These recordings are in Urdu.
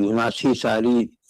79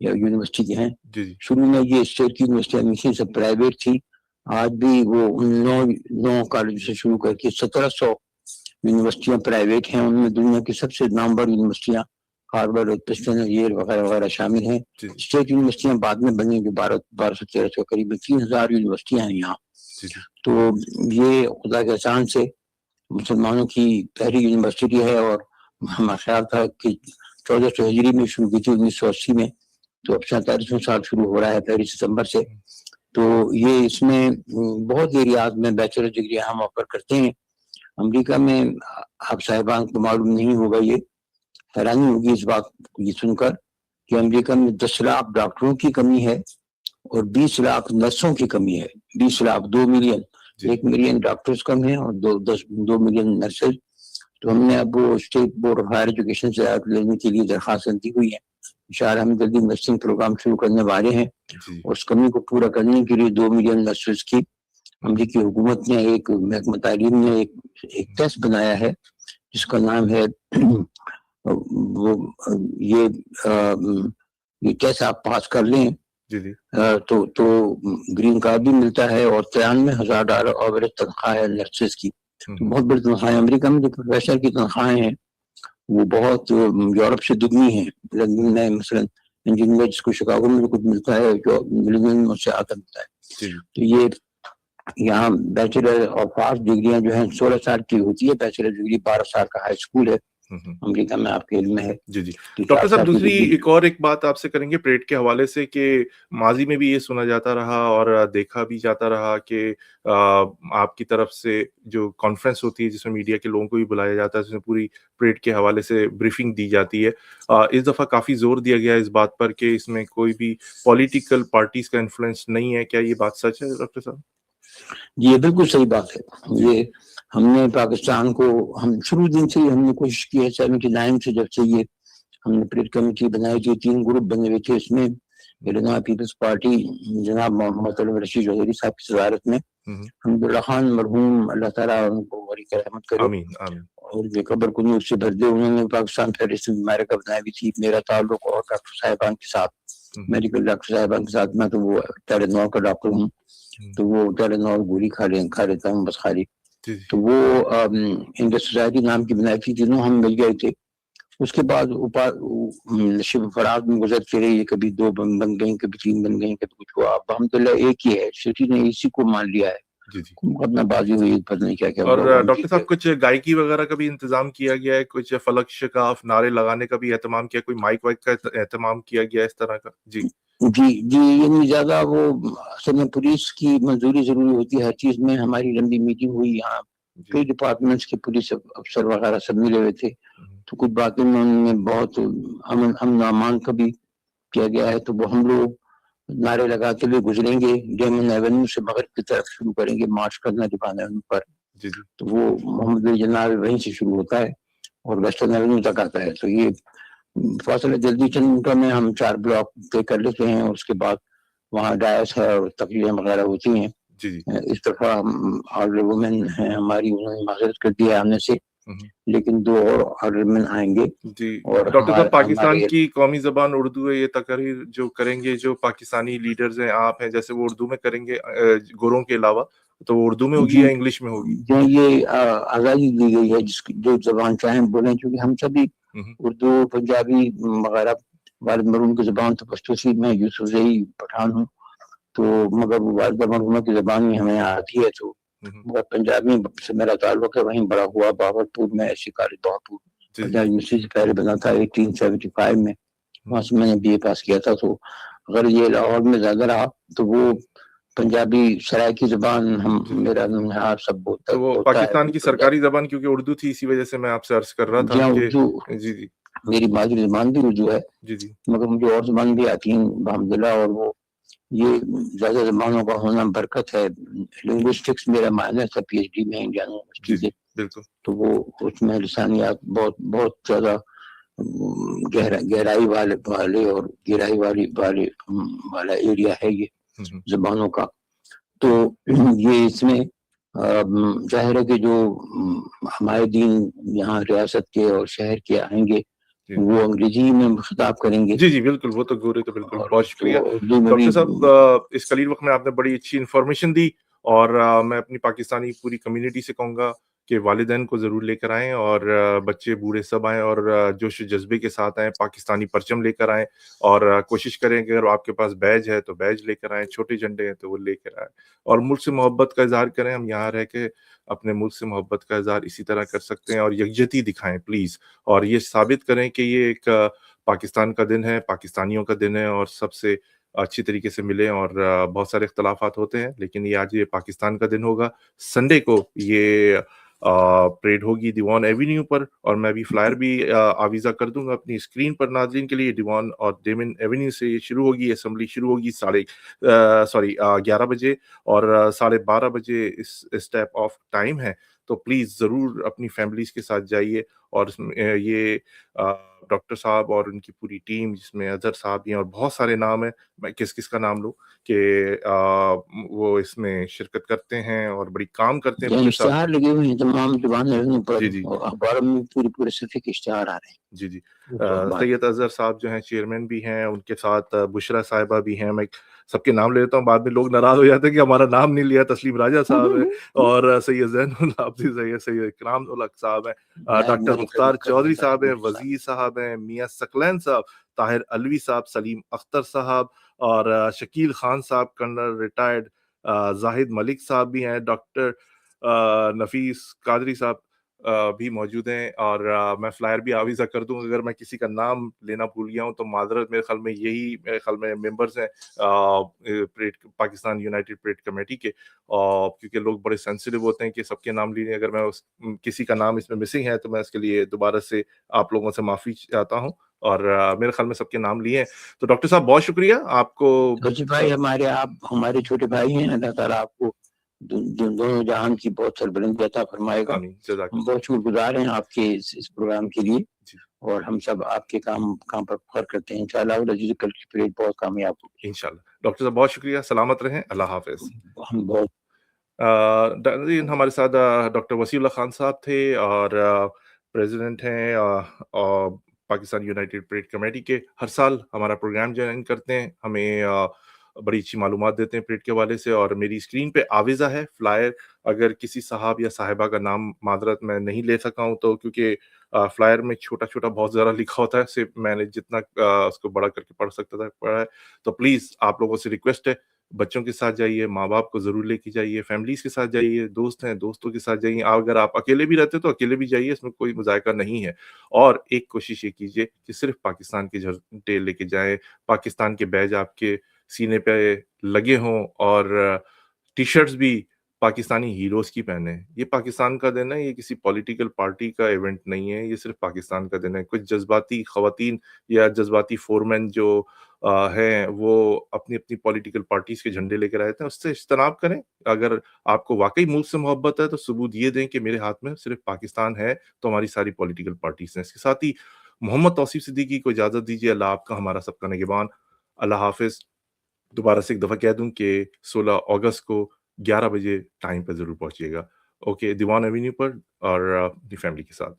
یا یونیورسٹی کے ہیں. جی جی شروع میں یہ اسٹیٹ کی یونیورسٹی ہمیشہ سے پرائیویٹ تھی. آج بھی وہ 9 کالج سے شروع کر کے 1700 یونیورسٹیاں پرائیویٹ ہیں. ان میں دنیا کی سب سے نامور یونیورسٹیاں ہارورڈ، پرسٹن، ییل وغیرہ وغیرہ شامل ہیں. جی اسٹیٹ یونیورسٹیاں بعد میں بنی جو 1200-1300 قریب 3000 یونیورسٹیاں ہیں یہاں. جی جی تو یہ خدا کے احسان سے مسلمانوں کی پہلی یونیورسٹی ہے. اور ہمارا خیال تھا کہ 1400 ہجری میں شروع کی تھی 1980 میں. تو اب 47واں سال شروع ہو رہا ہے 1 ستمبر سے. تو یہ اس میں بہت ایریاز میں بیچلر ڈگری ہم آفر کرتے ہیں. امریکہ میں آپ صاحبان کو معلوم نہیں ہوگا، یہ حیرانی ہوگی اس بات کو یہ سن کر کہ امریکہ میں 10 لاکھ ڈاکٹروں کی کمی ہے اور 20 لاکھ نرسوں کی کمی ہے. 20 لاکھ 2 ملین، 1 ملین ڈاکٹرز کم ہیں اور 2 ملین نرسز. تو ہم نے اب وہ state board of higher education سے لینے کے لیے درخواست دی ہوئی ہے. انشاءاللہ ہم جلدی نرسنگ پروگرام شروع کرنے والے ہیں. اور اس کمی کو پورا کرنے کے لیے 2 ملین نرسز کی امریکی حکومت نے ایک محکمہ تعلیم نے ایک ٹیسٹ بنایا ہے جس کا نام ہے وہ یہ ٹیسٹ آپ پاس کر لیں تو گرین کارڈ بھی ملتا ہے اور $93,000 ایوریج تنخواہ ہے نرسز کی. تو بہت بڑی تنخواہ ہے. امریکہ میں جو پروفیسر کی تنخواہیں ہیں وہ بہت یورپ سے دگنی ہیں. لندن میں مثلا انجینئر جس کو شکاگو میں کچھ ملتا ہے جو لندن میں سے آتا ملتا ہے. تو یہ یہاں بیچلر آف آرٹس ڈگریاں جو ہیں 16 سال کی ہوتی ہے. بیچلر ڈگری 12 سال کا ہائی اسکول ہے امریکہ میں، آپ کے علم میں ہے. جی جی ڈاکٹر صاحب، دوسری ایک بات آپ سے کریں گے پریڈ کے حوالے سے کہ ماضی میں بھی یہ سنا جاتا رہا اور دیکھا بھی جاتا رہا کہ آپ کی طرف سے جو کانفرنس ہوتی ہے جس میں میڈیا کے لوگوں کو بھی بلایا جاتا ہے، جس میں پوری پریڈ کے حوالے سے بریفنگ دی جاتی ہے. اس دفعہ کافی زور دیا گیا اس بات پر کہ اس میں کوئی بھی پولیٹیکل پارٹیز کا انفلوئنس نہیں ہے. کیا یہ بات سچ ہے ڈاکٹر صاحب؟ جی یہ بالکل صحیح بات ہے. یہ ہم نے پاکستان کو ہم شروع دن سے ہم نے کوشش کی ہے 79 سے جب سے یہ ہم نے پریڈ کمیٹی بنائی تھی. 3 گروپ بنے ہوئے تھے اس میں. علماء پیپلز پارٹی جناب محمد رشید چودھری صاحب کی صدارت میں حمد اللہ خان مرحوم اللہ تعالیٰ ان کو بڑی رحمت کرے اور جو قبر کو نور سے بھر دے، انہوں نے پاکستان فیڈریشن امریکہ بنائی بھی تھی. میرا تعلق اور ڈاکٹر صاحبان کے ساتھ، میڈیکل ڈاکٹر صاحبان کے ساتھ، میں تو وہ ٹیلینور کا ڈاکٹر ہوں تو وہ ٹیلینور گولی کھا لیتا ہوں بس خالی. تو وہ انڈس سوسائٹی نام کی بنائی تھی. تینوں ہم مل گئے تھے. اس کے بعد نشیب فراغ میں گزرتے رہی، کبھی 2 بن گئیں، کبھی 3 بن گئیں، کبھی کچھ ہوا. اب الحمدللہ ایک ہی ہے. سٹی نے اسی کو مان لیا ہے. مقدمہ بازی ہوئی پتہ نہیں کیا کیا. اور ڈاکٹر صاحب کچھ گائکی وغیرہ کا بھی انتظام کیا گیا ہے؟ کچھ فلک شکاف نعرے لگانے کا بھی اہتمام کیا؟ کوئی مائک وائک کا اہتمام کیا گیا اس طرح کا؟ جی یعنی زیادہ وہ اصل میں پولیس کی منظوری ضروری ہوتی ہے ہر چیز میں. ہماری لمبی میٹنگ ہوئی یہاں، کئی ڈپارٹمنٹس کے پولیس افسر وغیرہ سب ملے ہوئے تھے. تو کچھ باتیں میں انہوں نے بہت امن و امان کا بھی کیا گیا ہے. تو وہ ہم لوگ نعرے لگاتے ہوئے گزریں گے. ڈیمن ایونیو سے مغرب کی طرف شروع کریں گے مارچ کرنا ڈیمن ایونیو پر. تو وہ محمد علی جناح وہیں سے شروع ہوتا ہے اور ویسٹرن ایونیو تک آتا ہے. تو یہ فاصلہ جلدی چند منٹوں میں ہم 4 بلاک طے کر لیتے ہیں اور اس کے بعد وہاں ڈائس ہے اور تقریریں وغیرہ ہوتی ہیں. اس دفعہ آرڈر وومن ہیں ہماری، انہوں نے معذرت کر دیا آنے سے، لیکن 2 اور آرڈر مین آئیں گے. اور ڈاکٹر صاحب پاکستان کی قومی زبان اردو ہے. یہ تقریر جو کریں گے جو پاکستانی لیڈرز ہیں آپ ہیں جیسے، وہ اردو میں کریں گے گوروں کے علاوہ؟ تو وہ اردو میں ہوگی یا انگلش میں ہوگی؟ یہ آزادی دی گئی ہے جس کی جو زبان چاہیں بولیں، کیونکہ ہم سبھی اردو پنجابی وغیرہ، والد مرحوم کی زبان تو پشتو سی، میں یوسف زئی پٹھان ہوں تو مگر والدہ مرحومہ کی زبان میں ہمیں آتی ہے. تو مگر پنجابی سے میرا تعلق ہے، وہیں بڑا ہوا باورپور میں. ایسی کالج باورپور پنجاب یونیورسٹی سے پہلے بنا تھا 1875 میں، وہاں سے میں نے BA پاس کیا تھا. تو اگر یہ لاہور میں زیادہ رہا تو وہ پنجابی سرائکی زبان ہم میرا ننہار سب بولتا ہے. وہ پاکستان کی سرکاری زبان کیونکہ اردو تھی، اسی وجہ سے میں آپ سے عرض کر رہا تھا کہ جی میری مادری زبان بھی اردو ہے، مگر مجھے اور زبان بھی آتی ہیں الحمدللہ. اور وہ یہ زیادہ زبانوں کا ہونا برکت ہے. لنگوسٹکس میرا مائنر تھا PhD میں انڈین یونیورسٹی سے. تو وہ اس میں لسانیات بہت زیادہ گہرائی والے اور گہرائی والا ایریا ہے یہ زبانوں کا. تو یہ اس میں ظاہر ہے کہ جو ہمارے دین یہاں ریاست کے اور شہر کے آئیں گے جی وہ انگریزی میں خطاب کریں گے جی جی بالکل، وہ تو گورے تو بالکل، اور بہت شکریہ اردو میں ڈاکٹر بھی صاحب، اس قلیل وقت میں آپ نے بڑی اچھی انفارمیشن دی، اور میں اپنی پاکستانی پوری کمیونٹی سے کہوں گا کہ والدین کو ضرور لے کر آئیں، اور بچے بوڑھے سب آئیں، اور جوش و جذبے کے ساتھ آئیں، پاکستانی پرچم لے کر آئیں، اور کوشش کریں کہ اگر آپ کے پاس بیج ہے تو بیج لے کر آئیں، چھوٹے جھنڈے ہیں تو وہ لے کر آئیں، اور ملک سے محبت کا اظہار کریں. ہم یہاں رہ کے اپنے ملک سے محبت کا اظہار اسی طرح کر سکتے ہیں، اور یکجہتی دکھائیں پلیز، اور یہ ثابت کریں کہ یہ ایک پاکستان کا دن ہے، پاکستانیوں کا دن ہے، اور سب سے اچھی طریقے سے ملیں. اور بہت سارے اختلافات ہوتے ہیں، لیکن یہ آج یہ پاکستان کا دن ہوگا. سنڈے کو یہ پریڈ ہوگی دیوان ایوینیو پر، اور میں بھی فلائر بھی آویزہ کر دوں گا اپنی اسکرین پر ناظرین کے لیے. دیوان اور ڈیمن ایوینیو سے یہ شروع ہوگی، اسمبلی شروع ہوگی 11 بجے، اور 12:30 بجے اس ٹائپ آف ٹائم ہے. تو پلیز ضرور اپنی فیملیز کے ساتھ جائیے. اور یہ ڈاکٹر صاحب اور ان کی پوری ٹیم، جس میں اظہر صاحب بھی ہیں، اور بہت سارے نام ہیں، میں کس کس کا نام لوں، کہ وہ اس میں شرکت کرتے ہیں اور بڑی کام کرتے ہیں پورے سال. اشتہار لگے ہوئے ہیں تمام زبانوں پر، جی جی اور اخباروں میں پورے صفحے کے اشتہار آ رہے ہیں. جی جی تو اخبار سید اظہر صاحب جو ہیں چیئرمین بھی ہیں، ان کے ساتھ بشرا صاحبہ بھی ہیں. میں سب کے نام لے لیتا ہوں، بعد میں لوگ ناراض ہو جاتے ہیں کہ ہمارا نام نہیں لیا. تسلیم راجہ صاحب ہیں، اور سید زین العابدین ہیں، سید اکرام الحق صاحب ہیں، ڈاکٹر مختار چودھری صاحب ہیں، وزیر صاحب ہیں، میاں ثقلین صاحب، طاہر علوی صاحب، سلیم اختر صاحب، اور شکیل خان صاحب کرنل ریٹائرڈ، زاہد ملک صاحب بھی ہیں، ڈاکٹر نفیس قادری صاحب بھی موجود ہیں. اور میں فلائر بھی آویزہ کر دوں، اگر میں کسی کا نام لینا بھول گیا ہوں تو معذرت. میرے خیال میں یہی ممبرز ہیں پاکستان یونائٹڈ پریڈ کمیٹی کے، کیونکہ لوگ بڑے سینسٹیو ہوتے ہیں کہ سب کے نام لینے. اگر میں کسی کا نام اس میں مسنگ ہے تو میں اس کے لیے دوبارہ سے آپ لوگوں سے معافی چاہتا ہوں، اور میرے خیال میں سب کے نام لیے ہیں. تو ڈاکٹر صاحب بہت شکریہ آپ کو. بھائی آپ ہمارے چھوٹے بھائی ہیں. اللہ تعالیٰ آپ کو دونوں جہان کی بہت سربلندی عطا فرمائے گا. آمین، جزاک ہم اللہ. بہت شکر گزار ہیں آپ کے اس پروگرام کے لیے، جی اور ہم سب آپ کے کام پر فخر کرتے ہیں. انشاءاللہ عزیز کل کی پریڈ بہت کامیاب ہوگی. انشاءاللہ. ڈاکٹر صاحب بہت شکریہ، سلامت رہیں، اللہ حافظ. ہم بہت ہمارے ساتھ ڈاکٹر وسیع اللہ خان صاحب تھے، اور پریزیڈنٹ ہیں پاکستان یونائٹڈ پریڈ کمیٹی کے. ہر سال ہمارا پروگرام جوائن کرتے ہیں، ہمیں بڑی اچھی معلومات دیتے ہیں پریڈ کے حوالے سے. اور میری اسکرین پہ آویزہ ہے فلائر، اگر کسی صاحب یا صاحبہ کا نام معذرت میں نہیں لے سکا ہوں تو، کیونکہ فلائر میں چھوٹا چھوٹا بہت زیادہ لکھا ہوتا ہے، صرف میں نے جتنا اس کو بڑا کر کے پڑھ سکتا تھا پڑھا ہے. تو پلیز آپ لوگوں سے ریکویسٹ ہے، بچوں کے ساتھ جائیے، ماں باپ کو ضرور لے کے جائیے، فیملیز کے ساتھ جائیے، دوست ہیں دوستوں کے ساتھ جائیے. اگر آپ اکیلے بھی رہتے تو اکیلے بھی جائیے، اس میں کوئی مذائقہ نہیں ہے. اور ایک کوشش یہ کیجیے کہ صرف پاکستان کے جھنڈے لے کے جائیں، پاکستان کے بیج آپ کے سینے پہ لگے ہوں، اور ٹی شرٹس بھی پاکستانی ہیروز کی پہنے. یہ پاکستان کا دن ہے، یہ کسی پولیٹیکل پارٹی کا ایونٹ نہیں ہے، یہ صرف پاکستان کا دن ہے. کچھ جذباتی خواتین یا جذباتی فورمین جو ہیں، وہ اپنی اپنی پولیٹیکل پارٹیز کے جھنڈے لے کر آئے تھے، اس سے اجتناب کریں. اگر آپ کو واقعی ملک سے محبت ہے تو ثبوت یہ دیں کہ میرے ہاتھ میں صرف پاکستان ہے تو ہماری ساری پولیٹیکل پارٹیز ہیں. اس کے ساتھ ہی محمد توصیف صدیقی کو اجازت دیجیے. اللہ آپ کا، ہمارا سب کا نگہبان. اللہ حافظ. دوبارہ سے ایک دفعہ کہہ دوں کہ 16 اگست کو 11 بجے ٹائم پہ ضرور پہنچیے گا. اوکے، دیوان ایوینیو پر، اور اپنی فیملی کے ساتھ.